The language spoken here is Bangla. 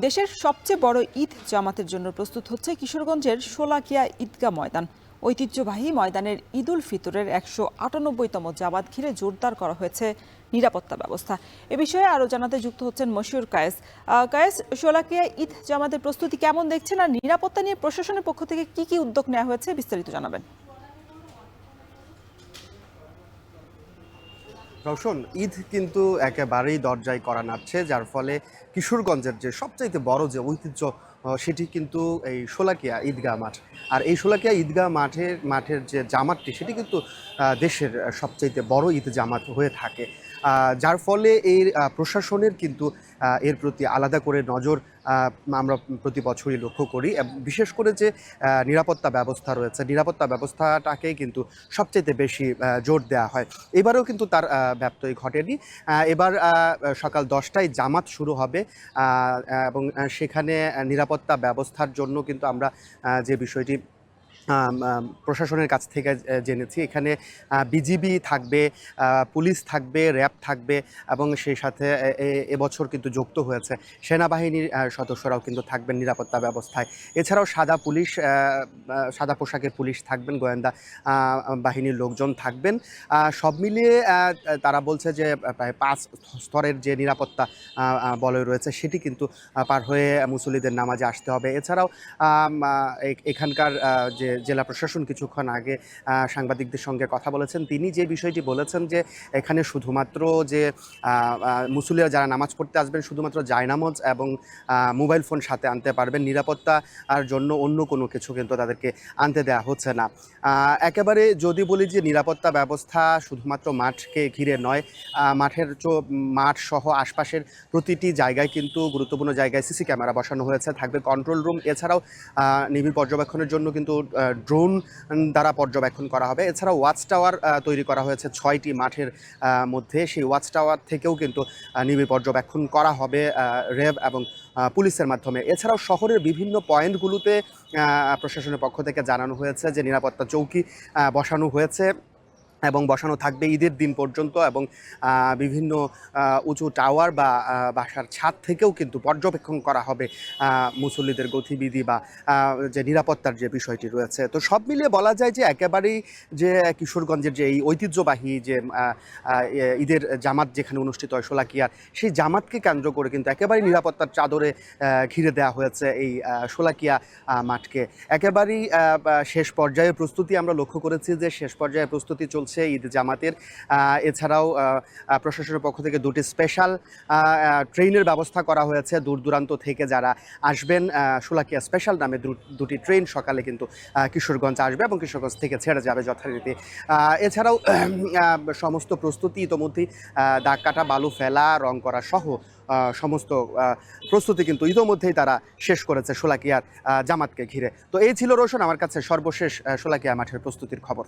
দেশের সবচেয়ে বড় ঈদ জামাতের জন্য প্রস্তুত হচ্ছে কিশোরগঞ্জের শোলাকিয়া ঈদগাহ ময়দান। ঐতিহ্যবাহী ময়দানের ঈদ উল ফিতরের ১৯৮তম জামাত ঘিরে জোরদার করা হয়েছে নিরাপত্তা ব্যবস্থা। এ বিষয়ে আরো জানাতে যুক্ত হচ্ছেন মশিউর কায়েস। কায়েস, শোলাকিয়া ঈদ জামাতের প্রস্তুতি কেমন দেখছেন, আর নিরাপত্তা নিয়ে প্রশাসনের পক্ষ থেকে কি কি উদ্যোগ নেওয়া হয়েছে বিস্তারিত জানাবেন। রওশন, ঈদ কিন্তু একেবারেই দরজায় করা নাড়ছে, যার ফলে কিশোরগঞ্জের যে সবচাইতে বড় যে ঐতিহ্য সেটি কিন্তু এই শোলাকিয়া ঈদগাহ মাঠ। আর এই শোলাকিয়া ঈদগাহ মাঠের যে জামাতটি সেটি কিন্তু দেশের সবচাইতে বড় ঈদ জামাত হয়ে থাকে। যার ফলে এই প্রশাসনের কিন্তু এর প্রতি আলাদা করে নজর আমরা প্রতি বছরই লক্ষ্য করি। বিশেষ করে যে নিরাপত্তা ব্যবস্থা রয়েছে, নিরাপত্তা ব্যবস্থাটাকেই কিন্তু সবচাইতে বেশি জোর দেওয়া হয়। এবারেও কিন্তু তার ব্যত্যয় ঘটেনি। এবার সকাল 10টায় জামাত শুরু হবে এবং সেখানে নিরাপত্তা ব্যবস্থার জন্য কিন্তু আমরা যে বিষয়টি প্রশাসনের কাছ থেকে জেনেছি, এখানে বিজিবি থাকবে, পুলিশ থাকবে, র্যাব থাকবে এবং সেই সাথে এবছর কিন্তু যুক্ত হয়েছে সেনাবাহিনীর সদস্যরাও কিন্তু থাকবেন নিরাপত্তা ব্যবস্থায়। এছাড়াও সাদা পোশাকের পুলিশ থাকবেন, গোয়েন্দা বাহিনীর লোকজন থাকবেন। সব মিলিয়ে তারা বলছে যে প্রায় 5 স্তরের যে নিরাপত্তা বলয় রয়েছে সেটি কিন্তু পার হয়ে মুসল্লিদের নামাজে আসতে হবে। এছাড়াও এখানকার যে জেলা প্রশাসন কিছুক্ষণ আগে সাংবাদিকদের সঙ্গে কথা বলেছেন, তিনি যে বিষয়টি বলেছেন যে এখানে শুধুমাত্র যে মুসল্লিরা যারা নামাজ পড়তে আসবেন শুধুমাত্র জায়নামাজ এবং মোবাইল ফোন সাথে আনতে পারবেন, নিরাপত্তার জন্য অন্য কোনো কিছু কিন্তু তাদেরকে আনতে দেওয়া হচ্ছে না। একেবারে যদি বলি যে নিরাপত্তা ব্যবস্থা শুধুমাত্র মাঠকে ঘিরে নয়, মাঠ সহ আশপাশের প্রতিটি জায়গায় কিন্তু গুরুত্বপূর্ণ জায়গায় সিসি ক্যামেরা বসানো হয়েছে, থাকবে কন্ট্রোল রুম। এছাড়াও নিবিড় পর্যবেক্ষণের জন্য কিন্তু ড্রোন দ্বারা পর্যবেক্ষণ করা হবে। এছাড়াও ওয়াচ টাওয়ার তৈরি করা হয়েছে 6টি মাঠের মধ্যে। সেই ওয়াচ টাওয়ার থেকেও কিন্তু নিবিড় পর্যবেক্ষণ করা হবে র্যাব এবং পুলিশের মাধ্যমে। এছাড়াও শহরের বিভিন্ন পয়েন্টগুলোতে প্রশাসনের পক্ষ থেকে জানানো হয়েছে যে নিরাপত্তা চৌকি বসানো হয়েছে এবং বসানো থাকবে ঈদের দিন পর্যন্ত। এবং বিভিন্ন উঁচু টাওয়ার বা বাসার ছাদ থেকেও কিন্তু পর্যবেক্ষণ করা হবে মুসল্লিদের গতিবিধি বা যে নিরাপত্তার যে বিষয়টি রয়েছে। তো সব মিলিয়ে বলা যায় যে একেবারেই যে কিশোরগঞ্জের যে এই ঐতিহ্যবাহী যে ঈদের জামাত যেখানে অনুষ্ঠিত হয় শোলাকিয়ার, সেই জামাতকে কেন্দ্র করে কিন্তু একেবারেই নিরাপত্তার চাদরে ঘিরে দেওয়া হয়েছে এই শোলাকিয়া মাঠকে। একেবারেই শেষ পর্যায়ে প্রস্তুতি আমরা লক্ষ্য করেছি যে শেষ পর্যায়ে প্রস্তুতি চলছে ঈদ জামাতের। এছাড়াও প্রশাসনের পক্ষ থেকে 2টি স্পেশাল ট্রেনের ব্যবস্থা করা হয়েছে। দূর দূরান্ত থেকে যারা আসবেন, শোলাকিয়া স্পেশাল নামে 2টি ট্রেন সকালে কিন্তু কিশোরগঞ্জ আসবে এবং কিশোরগঞ্জ থেকে ছেড়ে যাবে যথারীতি। এছাড়াও সমস্ত প্রস্তুতি ইতোমধ্যেই দাগ কাটা, বালু ফেলা, রং করা সহ সমস্ত প্রস্তুতি কিন্তু ইতোমধ্যেই তারা শেষ করেছে শোলাকিয়ার জামাতকে ঘিরে। তো এই ছিল রোশন আমার কাছে সর্বশেষ শোলাকিয়া মাঠের প্রস্তুতির খবর।